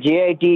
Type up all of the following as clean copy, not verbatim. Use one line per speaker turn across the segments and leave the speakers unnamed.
JIT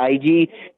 IG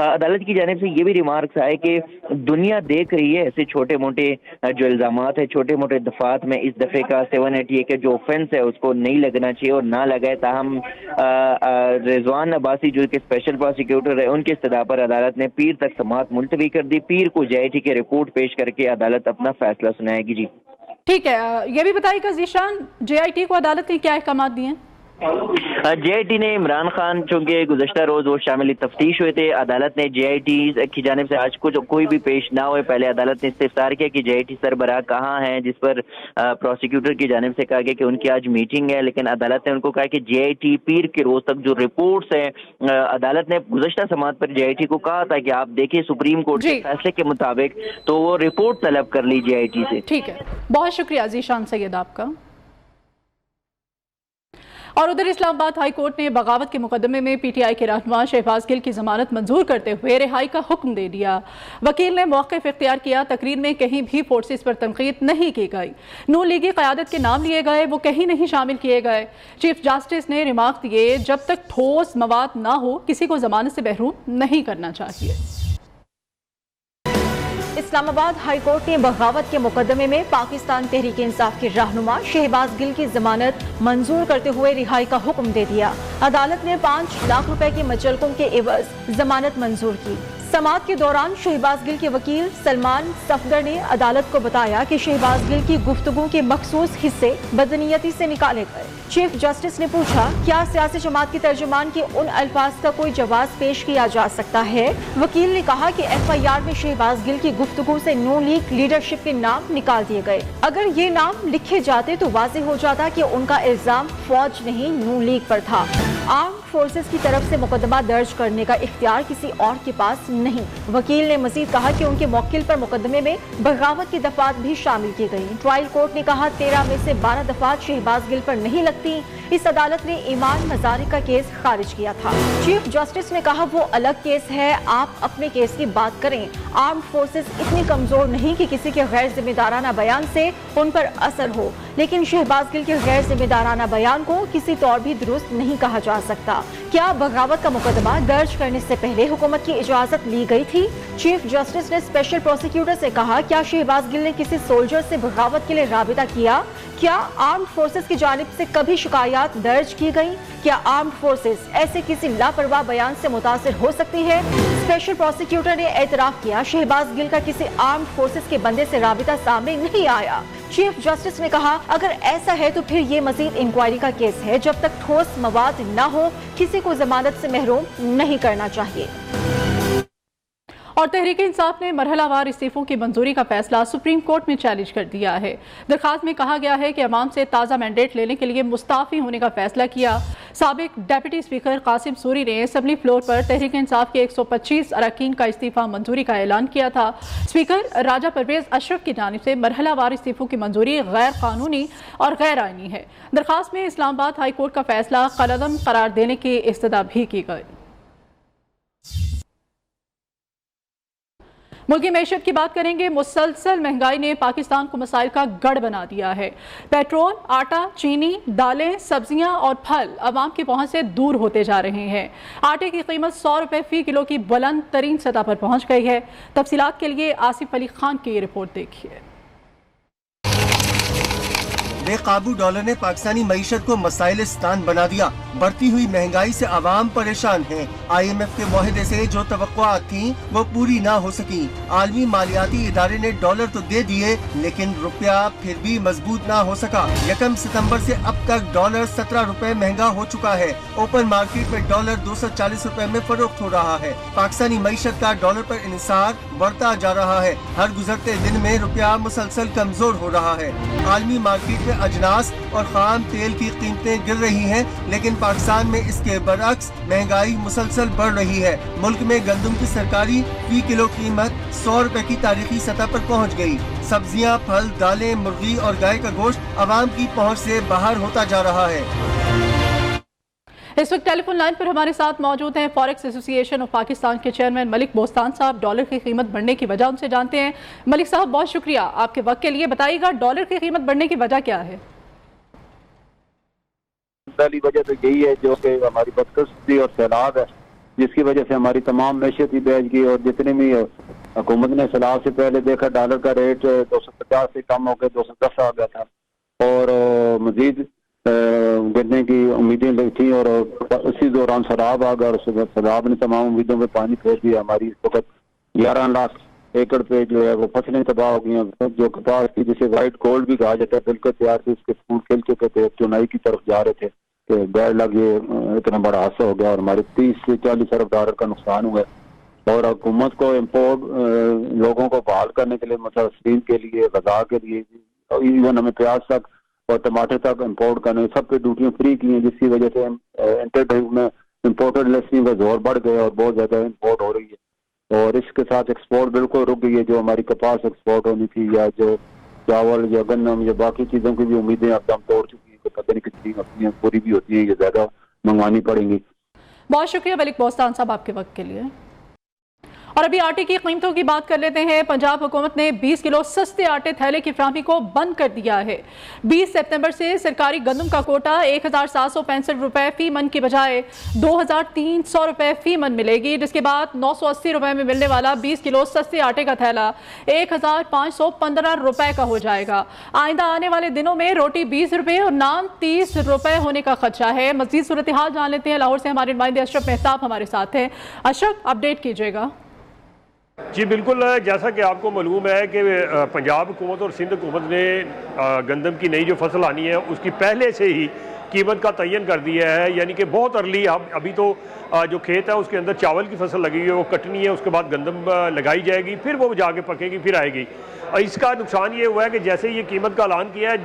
عدالت کی جانب سے یہ بھی ریمارکس آئے کہ دنیا دیکھ رہی ہے ایسے چھوٹے موٹے جو الزامات ہیں، چھوٹے موٹے دفعات میں اس دفعے کا 788 کا جو آفینس ہے اس کو نہیں لگنا چاہیے اور نہ لگائے، تاہم رضوان عباسی جو کہ اسپیشل پروسیکیوٹر ہے ان کی استدعا پر عدالت نے پیر تک سماعت ملتوی کر دی۔ پیر کو جے آئی ٹی کے رپورٹ پیش کر کے عدالت اپنا فیصلہ سنائے گی۔ جی
ٹھیک ہے، یہ بھی بتائیے گا ذیشان، جے آئی ٹی کو عدالت نے کیا احکامات دیے ہیں؟
جے آئی ٹی نے عمران خان چونکہ گزشتہ روز وہ شامل تفتیش ہوئے تھے، عدالت نے جے آئی ٹی کی جانب سے آج کچھ کوئی بھی پیش نہ ہوئے پہلے عدالت نے استفسار کیا کہ جے آئی ٹی سربراہ کہاں ہیں، جس پر پروسیکیوٹر کی جانب سے کہا گیا کہ ان کی آج میٹنگ ہے، لیکن عدالت نے ان کو کہا کہ جے آئی ٹی پیر کے روز تک جو رپورٹس ہیں، عدالت نے گزشتہ سماعت پر جے آئی ٹی کو کہا تھا کہ آپ دیکھیں سپریم کورٹ کے فیصلے کے مطابق تو وہ رپورٹ طلب کر لی جے آئی ٹی سے۔
ٹھیک ہے، بہت شکریہ ذیشان سید آپ کا۔ اور ادھر اسلام آباد ہائی کورٹ نے بغاوت کے مقدمے میں پی ٹی آئی کے رہنما شہباز گل کی ضمانت منظور کرتے ہوئے رہائی کا حکم دے دیا۔ وکیل نے موقف اختیار کیا، تقریر میں کہیں بھی فورسز پر تنقید نہیں کی گئی، نون لیگی قیادت کے نام لیے گئے، وہ کہیں نہیں شامل کیے گئے۔ چیف جسٹس نے ریمارک دیے، جب تک ٹھوس مواد نہ ہو کسی کو ضمانت سے محروم نہیں کرنا چاہیے۔
اسلام آباد ہائی کورٹ نے بغاوت کے مقدمے میں پاکستان تحریک انصاف کے رہنما شہباز گل کی ضمانت منظور کرتے ہوئے رہائی کا حکم دے دیا۔ عدالت نے 5 لاکھ روپے کی مچلکوں کے عوض ضمانت منظور کی۔ سماعت کے دوران شہباز گل کے وکیل سلمان صفدر نے عدالت کو بتایا کہ شہباز گل کی گفتگو کے مخصوص حصے بدنیتی سے نکالے گئے۔ چیف جسٹس نے پوچھا، کیا سیاسی جماعت کے ترجمان کے ان الفاظ کا کوئی جواز پیش کیا جا سکتا ہے؟ وکیل نے کہا کہ ایف آئی آر میں شہباز گل کی گفتگو سے نون لیگ لیڈرشپ کے نام نکال دیے گئے۔ اگر یہ نام لکھے جاتے تو واضح ہو جاتا کہ ان کا الزام فوج نہیں نون لیگ پر تھا۔ آرمڈ فورسز کی طرف سے مقدمہ درج کرنے کا اختیار کسی اور کے پاس نہیں۔ وکیل نے مزید کہا کہ ان کے موکل پر مقدمے میں بغاوت کی دفعات بھی شامل کی گئی۔ ٹرائل کورٹ نے کہا 13 میں سے 12 دفعات شہباز گل پر نہیں لگتی۔ اس عدالت نے ایمان مزاری کا کیس خارج کیا تھا۔ چیف جسٹس نے کہا وہ الگ کیس ہے، آپ اپنے کیس کی بات کریں۔ آرمڈ فورسز اتنی کمزور نہیں کہ کسی کے غیر ذمہ دارانہ بیان سے ان پر اثر ہو، لیکن شہباز گل کے غیر ذمہ دارانہ بیان کو کسی طور بھی درست نہیں کہا جا سکتا۔ کیا بغاوت کا مقدمہ درج کرنے سے پہلے حکومت کی اجازت لی گئی تھی؟ چیف جسٹس نے اسپیشل پروسیکیوٹر سے کہا، کیا شہباز گل نے کسی سولجر سے بغاوت کے لیے رابطہ کیا؟ کیا آرمڈ فورسز کی جانب سے کبھی شکایات درج کی گئی؟ کیا آرمڈ فورسز ایسے کسی لاپرواہ بیان سے متاثر ہو سکتی ہے؟ اسپیشل پروسیکیوٹر نے اعتراف کیا شہباز گل کا کسی آرمڈ فورسز کے بندے سے رابطہ سامنے نہیں آیا۔ چیف جسٹس نے کہا اگر ایسا ہے تو پھر یہ مزید انکوائری کا کیس ہے، جب تک ٹھوس مواد نہ ہو کسی کو ضمانت سے محروم نہیں کرنا چاہیے۔
اور تحریک انصاف نے مرحلہ وار استعفوں کی منظوری کا فیصلہ سپریم کورٹ میں چیلنج کر دیا ہے۔ درخواست میں کہا گیا ہے کہ عوام سے تازہ مینڈیٹ لینے کے لیے مستعفی ہونے کا فیصلہ کیا۔ سابق ڈیپٹی اسپیکر قاسم سوری نے اسمبلی فلور پر تحریک انصاف کے 125 اراکین کا استعفی منظوری کا اعلان کیا تھا۔ اسپیکر راجہ پرویز اشرف کی جانب سے مرحلہ وار استعفوں کی منظوری غیر قانونی اور غیر آئینی ہے۔ درخواست میں اسلام آباد ہائی کورٹ کا فیصلہ کالعدم قرار دینے کی استدعا بھی کی گئی۔ ملکی معیشت کی بات کریں گے۔ مسلسل مہنگائی نے پاکستان کو مسائل کا گڑھ بنا دیا ہے۔ پیٹرول، آٹا، چینی، دالیں، سبزیاں اور پھل عوام کی پہنچ سے دور ہوتے جا رہے ہیں۔ آٹے کی قیمت 100 روپے فی کلو کی بلند ترین سطح پر پہنچ گئی ہے۔ تفصیلات کے لیے آصف علی خان کی یہ رپورٹ دیکھیے۔
بے قابو ڈالر نے پاکستانی معیشت کو مسائل ستان بنا دیا۔ بڑھتی ہوئی مہنگائی سے عوام پریشان ہیں۔ آئی ایم ایف کے معاہدے سے جو توقعات تھیں وہ پوری نہ ہو سکی۔ عالمی مالیاتی ادارے نے ڈالر تو دے دیے لیکن روپیہ پھر بھی مضبوط نہ ہو سکا۔ 1 ستمبر سے اب تک ڈالر 17 روپے مہنگا ہو چکا ہے۔ اوپن مارکیٹ میں ڈالر 240 روپے میں فروخت ہو رہا ہے۔ پاکستانی معیشت کا ڈالر پر انحصار بڑھتا جا رہا ہے۔ ہر گزرتے دن میں روپیہ مسلسل کمزور ہو رہا ہے۔ عالمی مارکیٹ میں اجناس اور خام تیل کی قیمتیں گر رہی ہیں لیکن پاکستان میں اس کے برعکس مہنگائی مسلسل بڑھ رہی ہے۔ ملک میں گندم کی سرکاری فی کلو قیمت 100 روپے کی تاریخی سطح پر پہنچ گئی۔ سبزیاں، پھل، دالیں، مرغی اور گائے کا گوشت عوام کی پہنچ سے باہر ہوتا جا رہا ہے۔
اس وقت ٹیلی فون لائن پر ہمارے ساتھ موجود ہیں فوریکس ایسوسی ایشن آف پاکستان کے چیئرمین ملک بوستان صاحب۔ ڈالر کی قیمت بڑھنے کی وجہ ان سے جانتے ہیں۔ ملک صاحب بہت شکریہ آپ کے وقت کے لیے۔ بتائیے گا ڈالر کی قیمت بڑھنے کی وجہ کیا ہے؟
پہلی وجہ تو یہی ہے جو کہ ہماری بدقسمتی اور سیلاب ہے جس کی وجہ سے ہماری تمام معیشت ہی بیچ گئی، اور جتنے بھی حکومت نے سیلاب سے پہلے دیکھا ڈالر کا ریٹ 250 سے کم ہو کے 210 آ گیا تھا، اور مزید گرنے کی امیدیں تھیں، اور اسی دوران سیلاب آ گیا، اور سیلاب نے تمام امیدوں پہ پانی پھیر دیا۔ ہماری اس وقت 11 لاکھ ایکڑ پہ جو ہے وہ فصلیں تباہ ہو گئی ہیں، جو کپاس کی جسے وائٹ گولڈ بھی کہا جاتا ہے بالکل تیار تھی، اس کے پھول کھل چکے تھے، چنائی کی طرف جا رہے تھے کہ بیڑ لگ یہ اتنا بڑا حادثہ ہو گیا، اور ہمارے 30 سے 40 ارب ڈالر کا نقصان ہوا ہے۔ اور حکومت کو امپورٹ لوگوں کو بحال کرنے کے لیے، متاثرین کے لیے، غذا کے لیے، ایون ہمیں پیاز تک اور ٹماٹر تک امپورٹ کرنے، سب پہ ڈیوٹیاں فری کی ہیں، جس کی وجہ سے انٹر میں امپورٹڈ لسنگ کا زور بڑھ گیا اور بہت زیادہ امپورٹ ہو رہی ہے، اور اس کے ساتھ ایکسپورٹ بالکل رک گئی ہے۔ جو ہماری کپاس ایکسپورٹ ہونی تھی، یا جو چاول یا گندم یا باقی چیزوں کی بھی امیدیں اب دم توڑ چکی ہیں، کہ پتہ نہیں کتنی اپنی پوری بھی ہوتی ہیں، یہ زیادہ منگوانی پڑیں گی۔
بہت شکریہ ملک بوستان صاحب آپ کے وقت کے لیے۔ اور ابھی آٹے کی قیمتوں کی بات کر لیتے ہیں۔ پنجاب حکومت نے 20 کلو سستے آٹے تھیلے کی فراہمی کو بند کر دیا ہے۔ 20 سپتمبر سے سرکاری گندم کا کوٹا 1765 روپے فی من کی بجائے 2300 روپے فی من ملے گی، جس کے بعد 980 روپے میں ملنے والا 20 کلو سستے آٹے کا تھیلا 1515 روپے کا ہو جائے گا۔ آئندہ آنے والے دنوں میں روٹی 20 روپے اور نان 30 روپے ہونے کا خدشہ ہے۔ مزید صورتحال جان لیتے ہیں، لاہور سے ہمارے نمائندے اشرف مہتاب ہمارے ساتھ ہیں۔ اشرف، اپڈیٹ کیجیے گا۔
جی بالکل، جیسا کہ آپ کو معلوم ہے کہ پنجاب حکومت اور سندھ حکومت نے گندم کی نئی جو فصل آنی ہے اس کی پہلے سے ہی قیمت کا تعین کر دیا ہے، یعنی کہ بہت ارلی ابھی تو جو کھیت ہے اس کے اندر چاول کی فصل لگی ہے، وہ کٹنی ہے، اس کے بعد گندم لگائی جائے گی، پھر وہ جا کے پکے گی، پھر آئے گی۔ اس کا نقصان یہ ہوا ہے کہ جیسے یہ قیمت کا اعلان کیا ہے،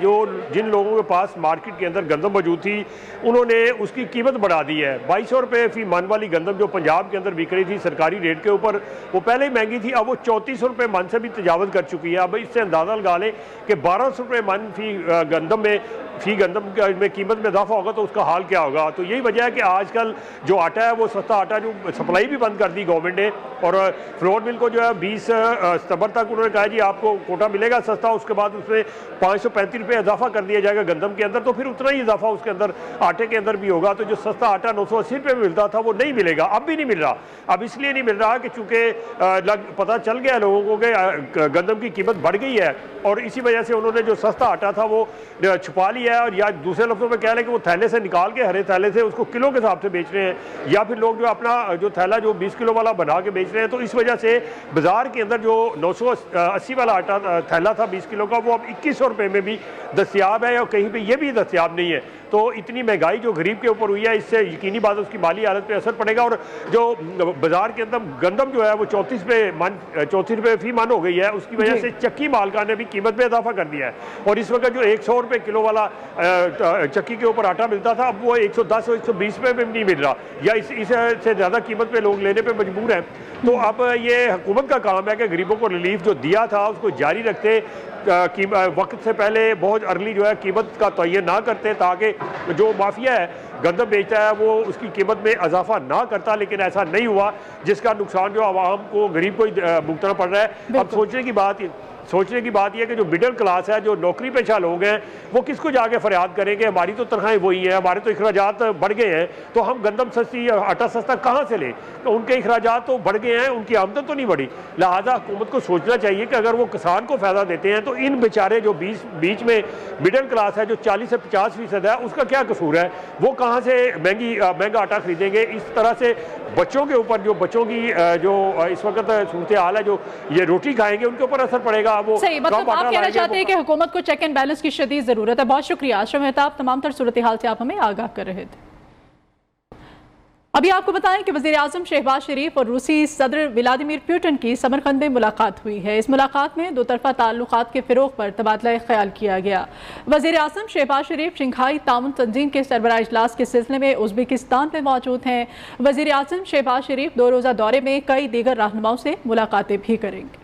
جن لوگوں کے پاس مارکیٹ کے اندر گندم موجود تھی انہوں نے اس کی قیمت بڑھا دی ہے۔ 2200 روپے فی من والی گندم جو پنجاب کے اندر بک رہی تھی سرکاری ریٹ کے اوپر، وہ پہلے ہی مہنگی تھی، اب وہ 3400 روپے من سے بھی تجاوز کر چکی ہے۔ اب اس سے اندازہ لگا لیں کہ 1200 روپے من فی گندم میں قیمت میں اضافہ ہوگا تو اس کا حال کیا ہوگا۔ تو یہی وجہ ہے کہ آج کل جو آٹا ہے وہ سستا آٹا جو سپلائی بھی بند کر دی گورنمنٹ نے، اور فلور مل کو جو ہے 20 ستمبر تک انہوں نے کہا جی آپ کو کوٹا ملے گا سستا، اس کے بعد اس میں 535 روپے اضافہ کر دیا جائے گا گندم کے اندر، تو پھر اتنا ہی اضافہ اس کے اندر آٹے کے اندر بھی ہوگا۔ تو جو سستا آٹا 980 روپے میں ملتا تھا وہ نہیں ملے گا، اب بھی نہیں مل رہا۔ اب اس لیے نہیں مل رہا کہ چونکہ پتہ چل گیا لوگوں کو کہ گندم کی قیمت بڑھ گئی ہے، اور اسی وجہ سے انہوں نے جو سستا آٹا تھا وہ چھپا لیا ہے، اور یا دوسرے لفظوں میں کہہ لیں کہ وہ تھیلے سے نکال کے ہرے تھیلے سے اس کو کلو کے حساب سے بیچ رہے ہیں، یا پھر لوگ جو اپنا جو تھیلا جو 20 کلو والا بنا کے بیچ رہے ہیں۔ تو اس وجہ سے بازار کے اندر جو 980 والا آٹا تھیلا تھا 20 کلو کا، وہ اب 2100 روپے میں بھی دستیاب ہے، اور کہیں پہ یہ بھی دستیاب نہیں ہے۔ تو اتنی مہنگائی جو غریب کے اوپر ہوئی ہے، اس سے یقینی بات اس کی مالی حالت پہ اثر پڑے گا، اور جو بازار کے اندر گندم جو ہے وہ 34 روپے فی من ہو گئی ہے، اس کی وجہ سے چکی مالکان نے بھی قیمت میں اضافہ کر دیا ہے، اور اس وقت جو 100 روپے کلو والا چکی کے اوپر آٹا ملتا تھا اب وہ 110 اور 120 روپے میں بھی نہیں مل رہا، یا اس سے زیادہ قیمت پہ لوگ لینے پہ مجبور ہیں۔ تو اب یہ حکومت کا کام ہے کہ غریبوں کو ریلیف جو دیا تھا اس کو جاری رکھتے، وقت سے پہلے بہت ارلی جو ہے قیمت کا تعین نہ کرتے، تاکہ جو مافیا ہے گندم بیچتا ہے وہ اس کی قیمت میں اضافہ نہ کرتا، لیکن ایسا نہیں ہوا، جس کا نقصان جو عوام کو غریب کو بھگتنا پڑ رہا ہے۔ اب سوچنے کی بات یہ ہے کہ جو مڈل کلاس ہے، جو نوکری پیشہ لوگ ہیں، وہ کس کو جا کے فریاد کریں کہ ہماری تو تنخواہیں وہی ہیں، ہمارے تو اخراجات بڑھ گئے ہیں، تو ہم گندم سستی آٹا سستا کہاں سے لیں؟ تو ان کے اخراجات تو بڑھ گئے ہیں، ان کی آمدن تو نہیں بڑھی۔ لہٰذا حکومت کو سوچنا چاہیے کہ اگر وہ کسان کو فائدہ دیتے ہیں تو ان بیچارے جو بیچ میں مڈل کلاس ہے جو 40 سے 50% ہے، اس کا کیا قصور ہے؟ وہ کہاں سے مہنگا آٹا خریدیں گے؟ اس طرح سے بچوں کے اوپر جو بچوں کی جو اس وقت صورتحال ہے، جو یہ روٹی کھائیں گے ان کے اوپر اثر پڑے گا۔
صحیح، مطلب آپ کہنا چاہتے ہیں کہ حکومت کو چیک اینڈ بیلنس کی شدید ضرورت ہے۔ بہت شکریہ اشرف مہتاب، تمام تر صورتحال سے آپ ہمیں آگاہ کر رہے تھے۔ ابھی آپ کو بتائیں کہ وزیر اعظم شہباز شریف اور روسی صدر ولادیمیر پوٹن کی سمرقند میں ملاقات ہوئی ہے۔ اس ملاقات میں دو طرفہ تعلقات کے فروغ پر تبادلہ خیال کیا گیا۔ وزیر اعظم شہباز شریف شنگھائی تعاون تنظیم کے سربراہ اجلاس کے سلسلے میں ازبکستان میں موجود ہیں۔ وزیر اعظم شہباز شریف 2 روزہ دورے میں کئی دیگر رہنماؤں سے ملاقاتیں بھی کریں گے۔